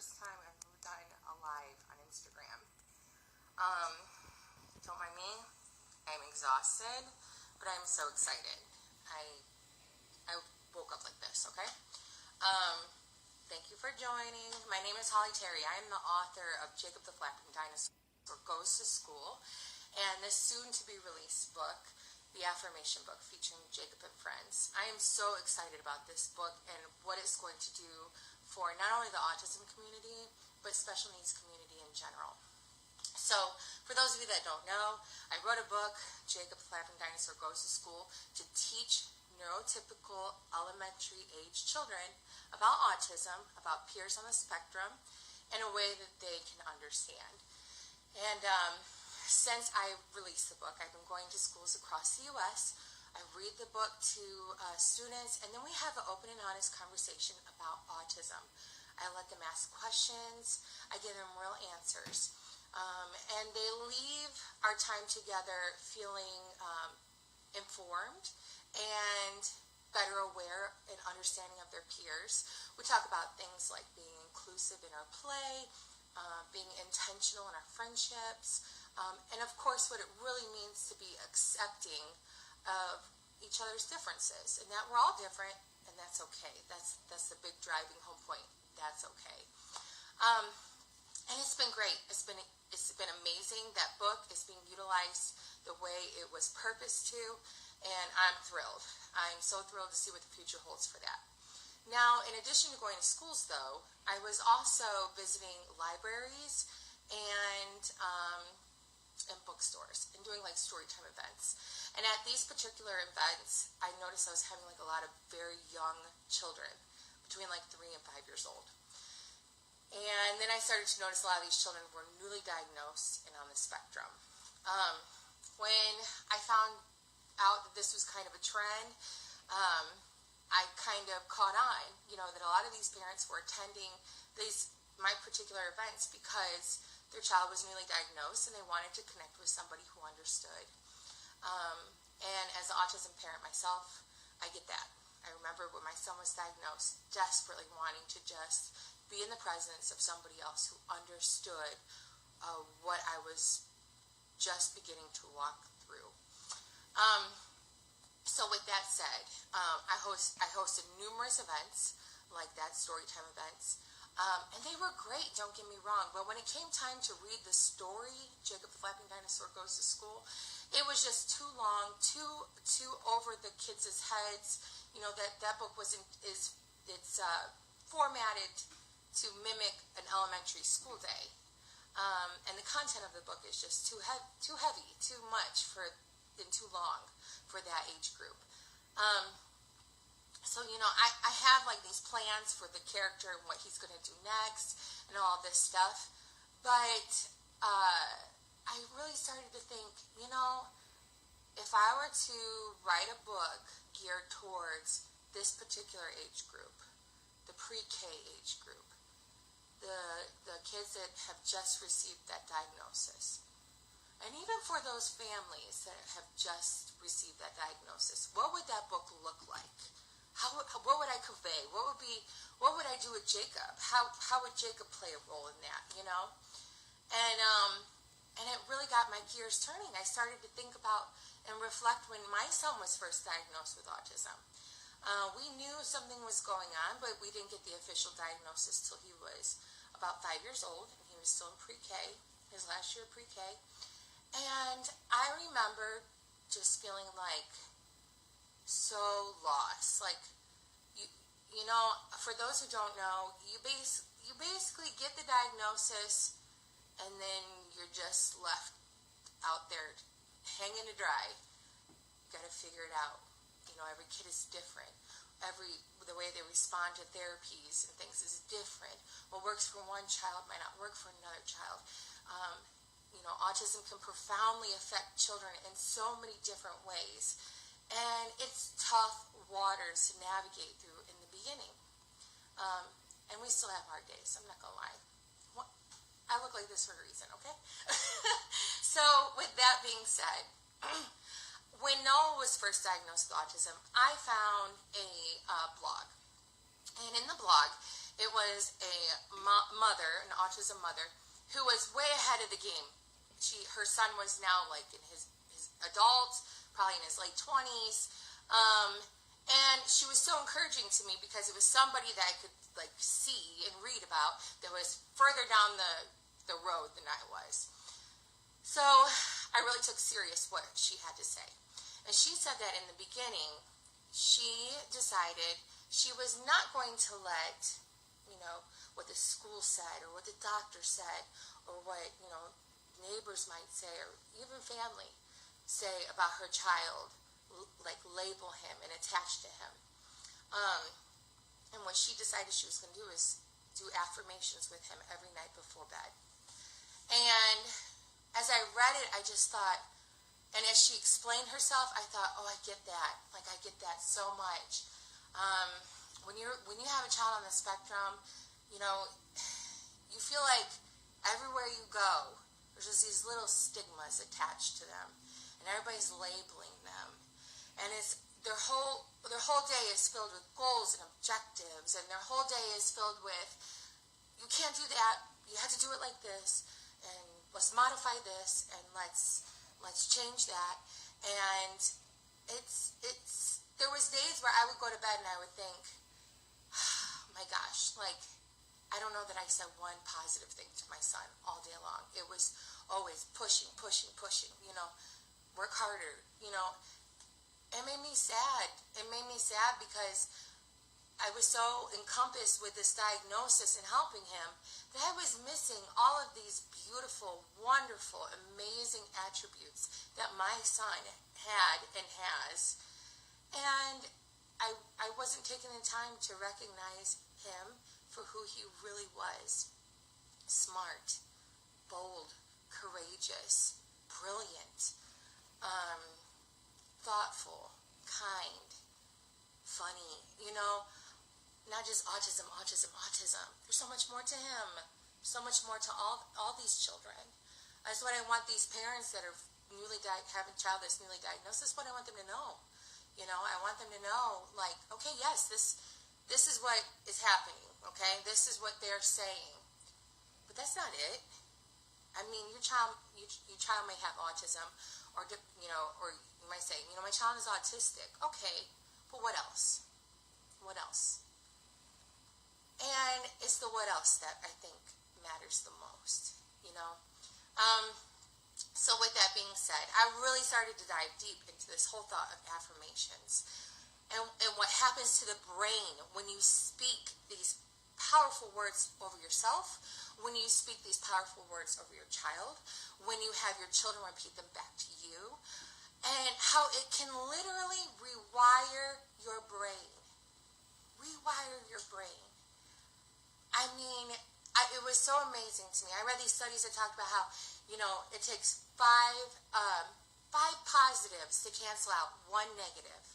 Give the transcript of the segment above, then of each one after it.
first time I've done a live on Instagram. Don't mind me. I'm exhausted, but I'm so excited. I woke up like this, okay? Thank you for joining. My name is Holly Terry. I am the author of Jacob the Flapping Dinosaur Goes to School, and this soon-to-be-released book, the Affirmation book featuring Jacob and Friends. I am so excited about this book and what it's going to do for not only the autism community, but special needs community in general. So, for those of you that don't know, I wrote a book, Jacob the Flapping Dinosaur Goes to School, to teach neurotypical elementary age children about autism, about peers on the spectrum, in a way that they can understand. And since I released the book, I've been going to schools across the U.S. I read the book to students, and then we have an open and honest conversation about autism. I let them ask questions. I give them real answers. And they leave our time together feeling informed and better aware and understanding of their peers. We talk about things like being inclusive in our play, being intentional in our friendships, and of course what it really means to be accepting of each other's differences, and that we're all different, and that's okay. That's the big driving home point. That's okay. And it's been great. It's been amazing. That book is being utilized the way it was purposed to, and I'm thrilled. I'm so thrilled to see what the future holds for that. Now, in addition to going to schools, though, I was also visiting libraries and bookstores and doing like storytime events. And at these particular events, I noticed I was having like a lot of very young children, between like 3 and 5 years old. And then I started to notice a lot of these children were newly diagnosed and on the spectrum. When I found out that this was kind of a trend, I kind of caught on, that a lot of these parents were attending my particular events because their child was newly diagnosed and they wanted to connect with somebody who understood. And as an autism parent myself, I get that. I remember when my son was diagnosed, desperately wanting to just be in the presence of somebody else who understood what I was just beginning to walk through. So with that said, I hosted numerous events like that, storytime events, and they were great, don't get me wrong, but when it came time to read the story, Jacob the Flapping Dinosaur Goes to School, it was just too long, too over the kids' heads. That book it's formatted to mimic an elementary school day, and the content of the book is just too heavy, too much and too long for that age group. So I have like these plans for the character and what he's going to do next and all this stuff, but I really started to think, if I were to write a book geared towards this particular age group, the pre-K age group, the kids that have just received that diagnosis, and even for those families that have just received that diagnosis, what would that book look like? What would I convey? What would I do with Jacob? How would Jacob play a role in that? And it really got my gears turning. I started to think about and reflect when my son was first diagnosed with autism. We knew something was going on, but we didn't get the official diagnosis till he was about 5 years old, and he was still in pre-K, his last year of pre-K. And I remember just feeling like so lost. Like, for those who don't know, you basically get the diagnosis, and then you're just left out there hanging to dry. You got to figure it out. Every kid is different. The way they respond to therapies and things is different. What works for one child might not work for another child. Autism can profoundly affect children in so many different ways. And it's tough waters to navigate through in the beginning. And we still have hard days, I'm not going to lie. I look like this for a reason, okay? So, with that being said, when Noah was first diagnosed with autism, I found a blog. And in the blog, it it was a mother, an autism mother, who was way ahead of the game. Her son was now like in his adult, probably in his late 20s. And she was so encouraging to me because it was somebody that I could like see and read about that was further down the road than I was. So I really took serious what she had to say. And she said that in the beginning, she decided she was not going to let, what the school said or what the doctor said or what, neighbors might say or even family say about her child, like label him and attach to him. And what she decided she was going to do is do affirmations with him every night before bed. And as I read it, I just thought, and as she explained herself, I thought, oh, I get that. Like, I get that so much. When you have a child on the spectrum, you feel like everywhere you go, there's just these little stigmas attached to them, and everybody's labeling them, and it's their whole day is filled with goals and objectives, and their whole day is filled with, you can't do that, you have to do it like this, and let's modify this, and let's change that. And it's there was days where I would go to bed and I would think, oh my gosh, like, I don't know that I said one positive thing to my son all day long. It was always pushing, work harder, It made me sad. It made me sad because I was so encompassed with this diagnosis and helping him that I was missing all of these beautiful, wonderful, amazing attributes that my son had and has. And I wasn't taking the time to recognize him for who he really was. Smart, bold, courageous, brilliant, thoughtful, kind, funny, not just autism. There's so much more to him, so much more to all these children. That's what I want these parents that are have a child that's newly diagnosed. This is what I want them to know. I want them to know, like, okay, yes, this is what is happening, okay? This is what they're saying. But that's not it. I mean, your child may have autism, or you might say, my child is autistic. Okay, but what else? What else? And it's the what else that I think matters the most, So with that being said, I really started to dive deep into this whole thought of affirmations and what happens to the brain when you speak these powerful words over yourself, when you speak these powerful words over your child, when you have your children repeat them back to you, and how it can literally rewire your brain. Rewire your brain. I mean, it was so amazing to me. I read these studies that talked about how, it takes five positives to cancel out one negative.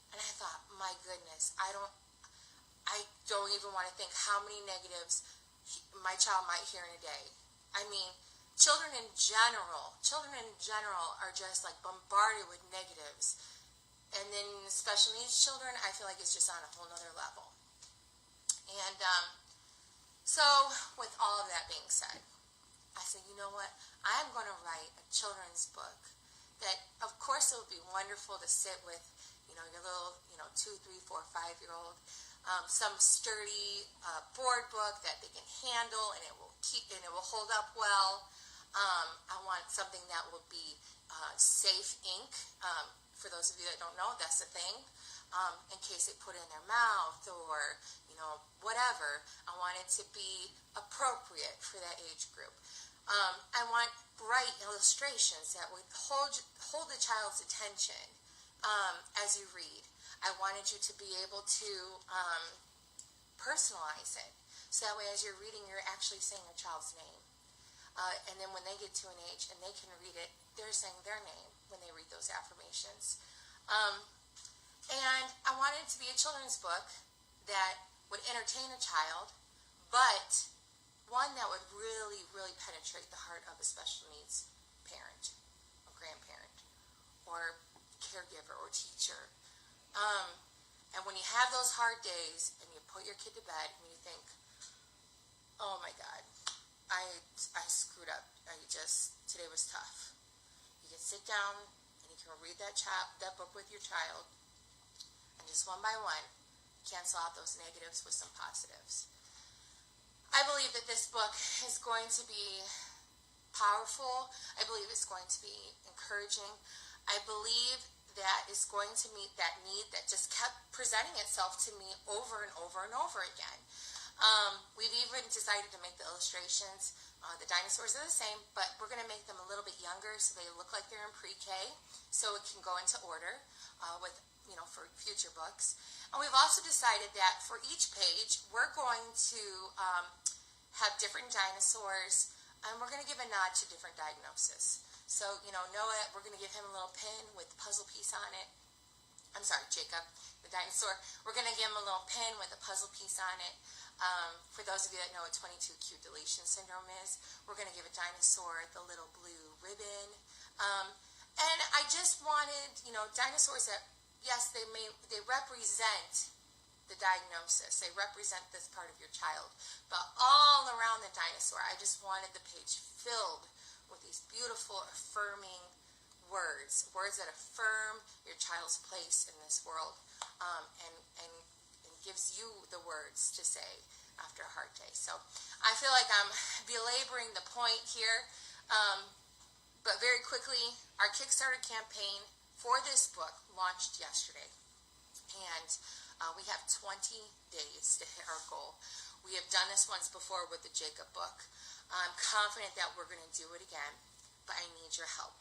And I thought, my goodness, I don't even want to think how many negatives my child might hear in a day. I mean, children in general are just like bombarded with negatives. And then special needs children, I feel like it's just on a whole nother level. And so with all of that being said, I said, you know what? I'm going to write a children's book that, of course, it would be wonderful to sit with, your little, 2, 3, 4, 5-year-old, some sturdy board book that they can handle, and it will hold up well. I want something that will be safe ink. For those of you that don't know, that's the thing. In case they put it in their mouth or, whatever. I want it to be appropriate for that age group. I want bright illustrations that would hold the child's attention as you read. I wanted you to be able to personalize it. So that way as you're reading, you're actually saying your child's name. And then when they get to an age and they can read it, they're saying their name when they read those affirmations. And I wanted it to be a children's book that would entertain a child, but one that would really, really penetrate the heart of a special needs parent or grandparent or caregiver or teacher. And when you have those hard days and you put your kid to bed and you think, oh my God, I screwed up. Today was tough. You can sit down and you can read that book with your child, and just one by one, cancel out those negatives with some positives. I believe that this book is going to be powerful. I believe it's going to be encouraging. I believe that is going to meet that need that just kept presenting itself to me over and over and over again. We've even decided to make the illustrations. The dinosaurs are the same, but we're going to make them a little bit younger so they look like they're in pre-K, so it can go into order for future books. And we've also decided that for each page, we're going to have different dinosaurs, and we're going to give a nod to different diagnoses. So, Noah, we're going to give him a little pin with the puzzle piece on it. I'm sorry, Jacob, the dinosaur. We're going to give him a little pin with a puzzle piece on it. For those of you that know what 22q deletion syndrome is, we're going to give a dinosaur the little blue ribbon. And I just wanted, dinosaurs that, yes, they represent the diagnosis. They represent this part of your child. But all around the dinosaur, I just wanted the page filled with these beautiful, affirming words that affirm your child's place in this world, and gives you the words to say after a hard day. So I feel like I'm belaboring the point here, but very quickly, our Kickstarter campaign for this book launched yesterday, and we have 20 days to hit our goal. We have done this once before with the Jacob book. I'm confident that we're going to do it again, but I need your help.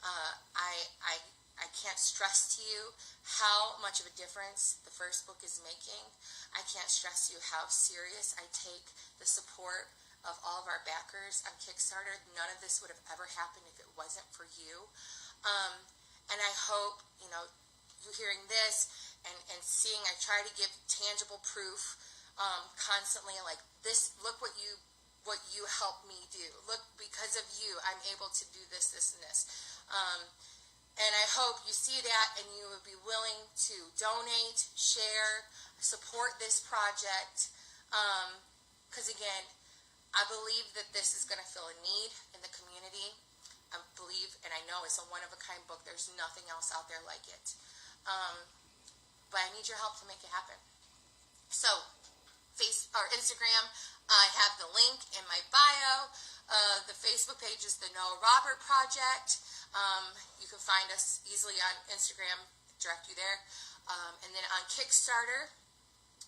I can't stress to you how much of a difference the first book is making. I can't stress to you how serious I take the support of all of our backers on Kickstarter. None of this would have ever happened if it wasn't for you. And I hope, you hearing this and seeing, I try to give tangible proof constantly, like this, look what you helped me do. Look, because of you, I'm able to do this, this, and this. And I hope you see that and you would be willing to donate, share, support this project. Because again, I believe that this is going to fill a need in the community. I believe, and I know it's a one-of-a-kind book. There's nothing else out there like it. But I need your help to make it happen. So, Instagram, I have the link in my bio. The Facebook page is the Noah Robert Project. You can find us easily on Instagram, direct you there. And then on Kickstarter,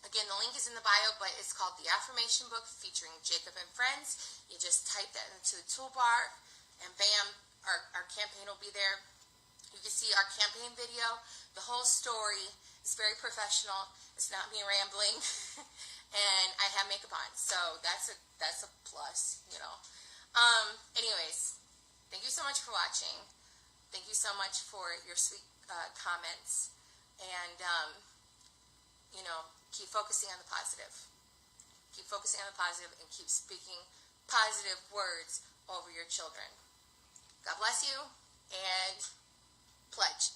again, the link is in the bio, but it's called the Affirmation book featuring Jacob and Friends. You just type that into the toolbar, and bam, our campaign will be there. You can see our campaign video. The whole story is very professional. It's not me rambling. And I have makeup on, so that's a plus, Anyways, thank you so much for watching. Thank you so much for your sweet comments, and keep focusing on the positive. Keep focusing on the positive, and keep speaking positive words over your children. God bless you, and pledge.